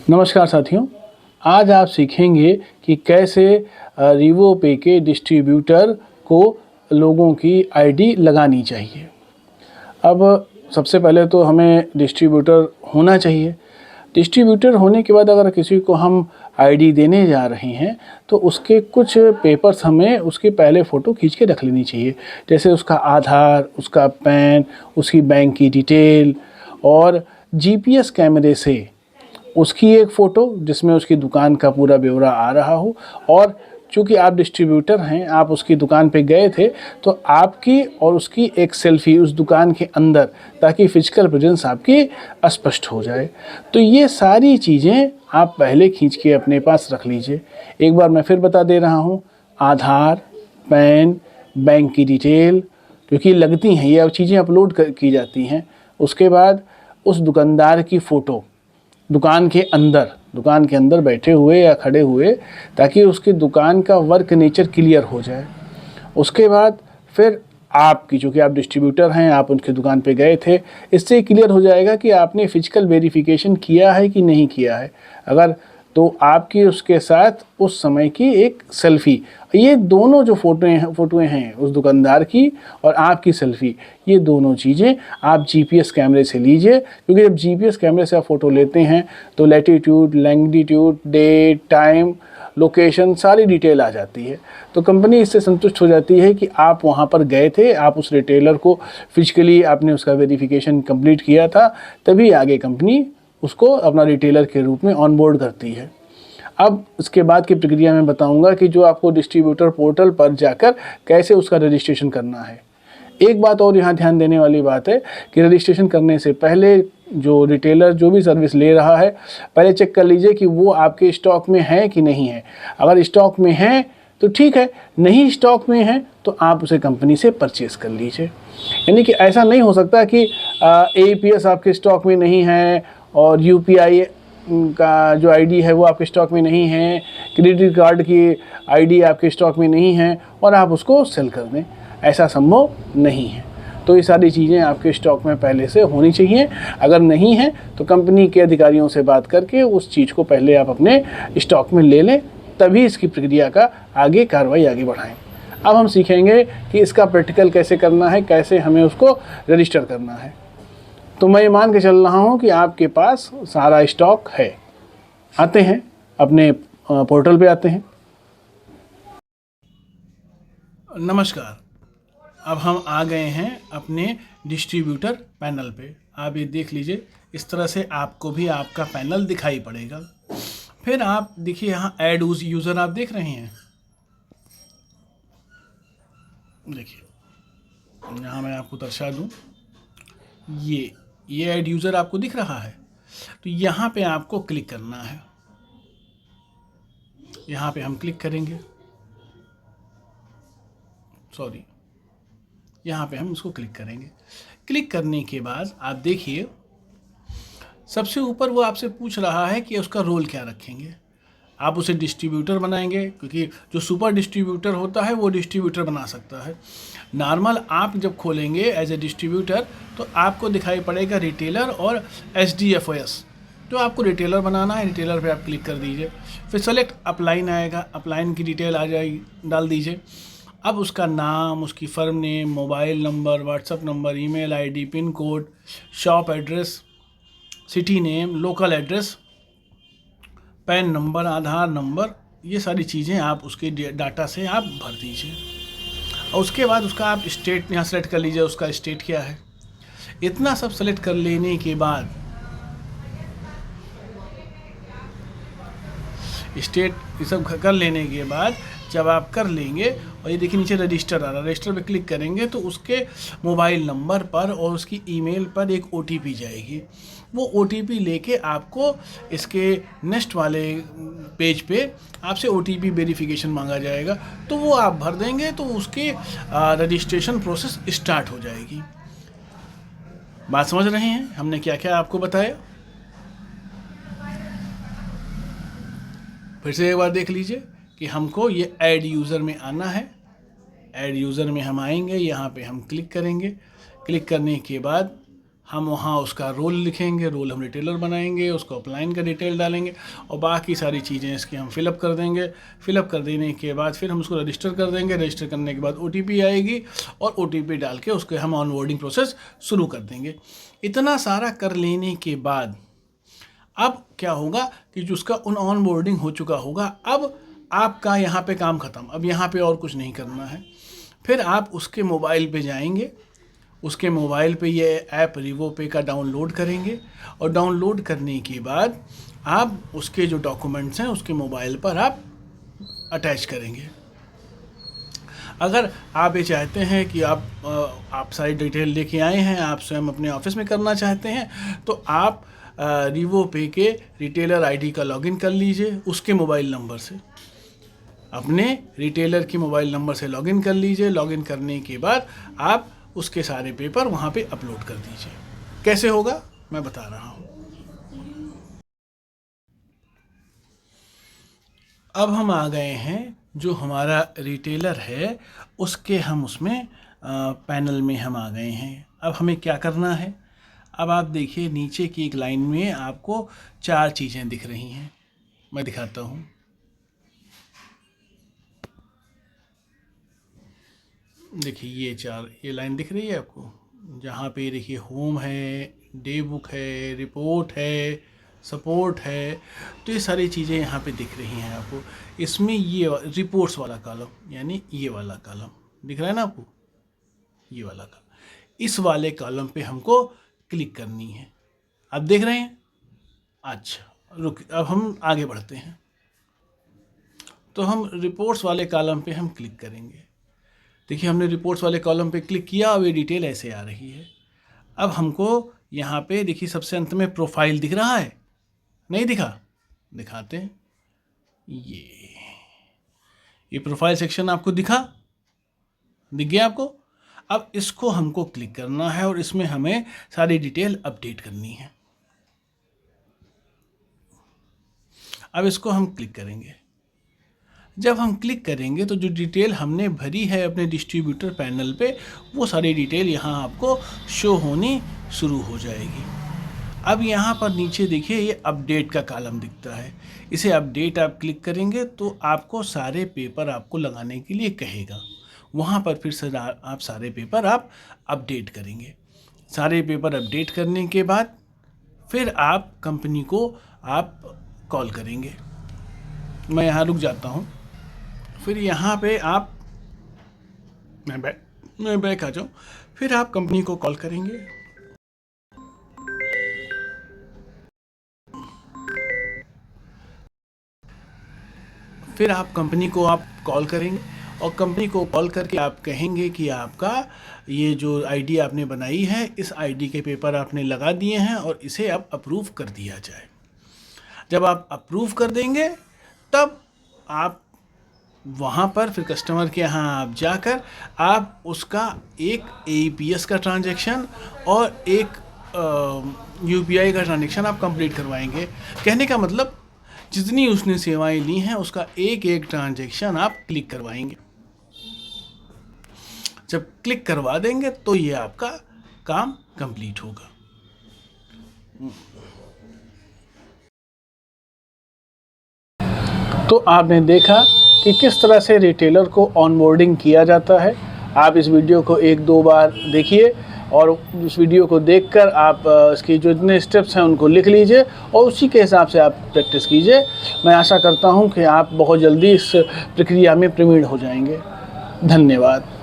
नमस्कार साथियों, आज आप सीखेंगे कि कैसे रिवोपे के डिस्ट्रीब्यूटर को लोगों की आईडी लगानी चाहिए। अब सबसे पहले तो हमें डिस्ट्रीब्यूटर होना चाहिए। डिस्ट्रीब्यूटर होने के बाद अगर किसी को हम आईडी देने जा रहे हैं तो उसके कुछ पेपर्स हमें उसकी पहले फ़ोटो खींच के रख लेनी चाहिए, जैसे उसका आधार, उसका पैन, उसकी बैंक की डिटेल और जीपीएस कैमरे से उसकी एक फ़ोटो जिसमें उसकी दुकान का पूरा ब्यौरा आ रहा हो। और चूँकि आप डिस्ट्रीब्यूटर हैं, आप उसकी दुकान पे गए थे, तो आपकी और उसकी एक सेल्फ़ी उस दुकान के अंदर, ताकि फ़िज़िकल प्रेजेंस आपकी स्पष्ट हो जाए। तो ये सारी चीज़ें आप पहले खींच के अपने पास रख लीजिए। एक बार मैं फिर बता दे रहा हूँ, आधार, पैन, बैंक की डिटेल, क्योंकि लगती हैं ये चीज़ें अपलोड की जाती हैं। उसके बाद उस दुकानदार की फ़ोटो दुकान के अंदर बैठे हुए या खड़े हुए, ताकि उसकी दुकान का वर्क नेचर क्लियर हो जाए। उसके बाद फिर आपकी, चूँकि आप डिस्ट्रीब्यूटर हैं, आप उनकी दुकान पे गए थे, इससे क्लियर हो जाएगा कि आपने फ़िज़िकल वेरिफिकेशन किया है कि नहीं किया है। अगर तो आपकी उसके साथ उस समय की एक सेल्फ़ी, ये दोनों जो फ़ोटोएँ हैं उस दुकानदार की और आपकी सेल्फ़ी, ये दोनों चीज़ें आप जीपीएस कैमरे से लीजिए। क्योंकि जब जीपीएस कैमरे से आप फ़ोटो लेते हैं तो latitude, longitude, date, time, location, सारी डिटेल आ जाती है। तो कंपनी इससे संतुष्ट हो जाती है कि आप वहाँ पर गए थे, आप उस रिटेलर को फिजिकली आपने उसका वेरिफिकेशन कंप्लीट किया था, तभी आगे कंपनी उसको अपना रिटेलर के रूप में ऑनबोर्ड करती है। अब इसके बाद की प्रक्रिया मैं बताऊंगा कि जो आपको डिस्ट्रीब्यूटर पोर्टल पर जाकर कैसे उसका रजिस्ट्रेशन करना है। एक बात और यहाँ ध्यान देने वाली बात है कि रजिस्ट्रेशन करने से पहले जो रिटेलर जो भी सर्विस ले रहा है, पहले चेक कर लीजिए कि वो आपके स्टॉक में है कि नहीं है। अगर स्टॉक में है तो ठीक है, नहीं स्टॉक में है तो आप उसे कंपनी से परचेस कर लीजिए। यानी कि ऐसा नहीं हो सकता कि एईपीएस आपके स्टॉक में नहीं है और यूपीआई का जो आईडी है वो आपके स्टॉक में नहीं है, क्रेडिट कार्ड की आईडी आपके स्टॉक में नहीं है और आप उसको सेल कर दें, ऐसा संभव नहीं है। तो ये सारी चीज़ें आपके स्टॉक में पहले से होनी चाहिए। अगर नहीं है तो कंपनी के अधिकारियों से बात करके उस चीज़ को पहले आप अपने स्टॉक में ले लें, तभी इसकी प्रक्रिया का कार्रवाई आगे बढ़ाएं। अब हम सीखेंगे कि इसका प्रैक्टिकल कैसे करना है, कैसे हमें उसको रजिस्टर करना है। तो मैं ये मान के चल रहा हूँ कि आपके पास सारा स्टॉक है। आते हैं अपने पोर्टल पे आते हैं। नमस्कार, अब हम आ गए हैं अपने डिस्ट्रीब्यूटर पैनल पे। आप ये देख लीजिए, इस तरह से आपको भी आपका पैनल दिखाई पड़ेगा। फिर आप देखिए यहाँ ऐड यूज़र आप देख रहे हैं। देखिए यहाँ मैं आपको दर्शा दूँ, ये ऐड यूज़र आपको दिख रहा है। तो यहाँ पे आपको क्लिक करना है। यहाँ पे हम क्लिक करेंगे, यहाँ पे हम इसको क्लिक करेंगे। क्लिक करने के बाद आप देखिए सबसे ऊपर वो आपसे पूछ रहा है कि उसका रोल क्या रखेंगे। आप उसे डिस्ट्रीब्यूटर बनाएंगे, क्योंकि जो सुपर डिस्ट्रीब्यूटर होता है वो डिस्ट्रीब्यूटर बना सकता है। नॉर्मल आप जब खोलेंगे एज ए डिस्ट्रीब्यूटर तो आपको दिखाई पड़ेगा रिटेलर और एसडीएफओएस। तो आपको रिटेलर बनाना है, रिटेलर पे आप क्लिक कर दीजिए। फिर सेलेक्ट अपलाइन आएगा, अपलाइन की डिटेल आ जाएगी, डाल दीजिए। अब उसका नाम, उसकी firm name, mobile number, WhatsApp number, email ID, pin code, shop address, city name, local address, PAN number, Aadhaar number, ये सारी चीज़ें आप उसके डाटा से आप भर दीजिए। और उसके बाद उसका आप स्टेट यहाँ सेलेक्ट कर लीजिए, उसका स्टेट क्या है। इतना सब सेलेक्ट कर लेने के बाद स्टेट ये सब कर लेने के बाद जब आप कर लेंगे, और ये देखिए नीचे रजिस्टर आ रहा है, रजिस्टर पे क्लिक करेंगे तो उसके मोबाइल नंबर पर और उसकी ईमेल पर एक ओटीपी जाएगी। वो ओटीपी लेके आपको इसके नेक्स्ट वाले पेज पे आपसे ओटीपी वेरिफिकेशन मांगा जाएगा। तो वो आप भर देंगे तो उसकी रजिस्ट्रेशन प्रोसेस स्टार्ट हो जाएगी। बात समझ रहे हैं हमने क्या क्या आपको बताया? फिर से एक बार देख लीजिए कि हमको ये ऐड यूज़र में आना है। ऐड यूज़र में हम आएंगे, यहाँ पे हम क्लिक करेंगे। क्लिक करने के बाद हम वहाँ उसका रोल लिखेंगे, रोल हम रिटेलर बनाएंगे, उसको अपलाइन का डिटेल डालेंगे और बाकी सारी चीज़ें इसकी हम फिलअप कर देंगे। फिलअप कर देने के बाद फिर हम उसको रजिस्टर कर देंगे। रजिस्टर करने के बाद OTP आएगी और OTP डाल के उसके हम ऑनबोर्डिंग प्रोसेस शुरू कर देंगे। इतना सारा कर लेने के बाद अब क्या होगा कि जो उसका ऑनबोर्डिंग हो चुका होगा, अब आपका यहाँ पे काम ख़त्म। अब यहाँ पे और कुछ नहीं करना है। फिर आप उसके मोबाइल पे जाएंगे, उसके मोबाइल पे ये ऐप रिवोपे का डाउनलोड करेंगे और डाउनलोड करने के बाद आप उसके जो डॉक्यूमेंट्स हैं उसके मोबाइल पर आप अटैच करेंगे। अगर आप ये चाहते हैं कि आप सारी डिटेल लेके आए हैं, आप स्वयं अपने ऑफिस में करना चाहते हैं, तो आप रिवोपे के रिटेलर आईडी का लॉगिन कर लीजिए। उसके मोबाइल नंबर से, अपने रिटेलर के मोबाइल नंबर से लॉगिन कर लीजिए। लॉगिन करने के बाद आप उसके सारे पेपर वहाँ पे अपलोड कर दीजिए। कैसे होगा मैं बता रहा हूँ। अब हम आ गए हैं जो हमारा रिटेलर है उसके हम उसमें पैनल में हम आ गए हैं। अब हमें क्या करना है, अब आप देखिए नीचे की एक लाइन में आपको 4 चीज़ें दिख रही हैं। मैं दिखाता हूँ। देखिए ये लाइन दिख रही है आपको, जहाँ पे देखिए होम है, डे बुक है, रिपोर्ट है, सपोर्ट है। तो ये सारी चीज़ें यहाँ पे दिख रही हैं आपको। इसमें ये रिपोर्ट्स वाला कॉलम, यानी ये वाला कॉलम दिख रहा है ना आपको, ये वाला कॉलम, इस वाले कॉलम पे हमको क्लिक करनी है। आप देख रहे हैं? अच्छा रुक, अब हम आगे बढ़ते हैं। तो हम रिपोर्ट्स वाले कॉलम पे हम क्लिक करेंगे। देखिए हमने रिपोर्ट्स वाले कॉलम पे क्लिक किया, अब ये डिटेल ऐसे आ रही है। अब हमको यहाँ पे देखिए सबसे अंत में प्रोफाइल दिख रहा है, नहीं दिखा? दिखाते हैं। ये प्रोफाइल सेक्शन आपको दिखा? दिख गया आपको? अब इसको हमको क्लिक करना है और इसमें हमें सारी डिटेल अपडेट करनी है। अब इसको हम क्लिक करेंगे। जब हम क्लिक करेंगे तो जो डिटेल हमने भरी है अपने डिस्ट्रीब्यूटर पैनल पे, वो सारी डिटेल यहाँ आपको शो होनी शुरू हो जाएगी। अब यहाँ पर नीचे देखिए ये अपडेट का कॉलम दिखता है। इसे अपडेट आप क्लिक करेंगे तो आपको सारे पेपर आपको लगाने के लिए कहेगा। वहाँ पर फिर से आप सारे पेपर आप अपडेट करेंगे। सारे पेपर अपडेट करने के बाद फिर आप कंपनी को आप कॉल करेंगे। मैं यहाँ रुक जाता हूँ। फिर यहाँ पे आप मैं बैक आ जाऊँ। फिर आप कंपनी को कॉल करेंगे। फिर आप कंपनी को आप कॉल करेंगे और कंपनी को कॉल करके आप कहेंगे कि आपका ये जो आईडी आपने बनाई है, इस आईडी के पेपर आपने लगा दिए हैं और इसे अब अप्रूव कर दिया जाए। जब आप अप्रूव कर देंगे तब आप वहाँ पर फिर कस्टमर के यहाँ आप जाकर आप उसका एक APS का ट्रांजैक्शन और एक UPI का ट्रांजैक्शन आप कंप्लीट करवाएंगे। कहने का मतलब जितनी उसने सेवाएं ली हैं उसका एक एक ट्रांजैक्शन आप क्लिक करवाएंगे। जब क्लिक करवा देंगे तो ये आपका काम कंप्लीट होगा। तो आपने देखा कि किस तरह से रिटेलर को ऑनबोर्डिंग किया जाता है। आप इस वीडियो को 1-2 बार देखिए और उस वीडियो को देखकर आप इसके जो इतने स्टेप्स हैं उनको लिख लीजिए और उसी के हिसाब से आप प्रैक्टिस कीजिए। मैं आशा करता हूं कि आप बहुत जल्दी इस प्रक्रिया में प्रवीण हो जाएंगे। धन्यवाद।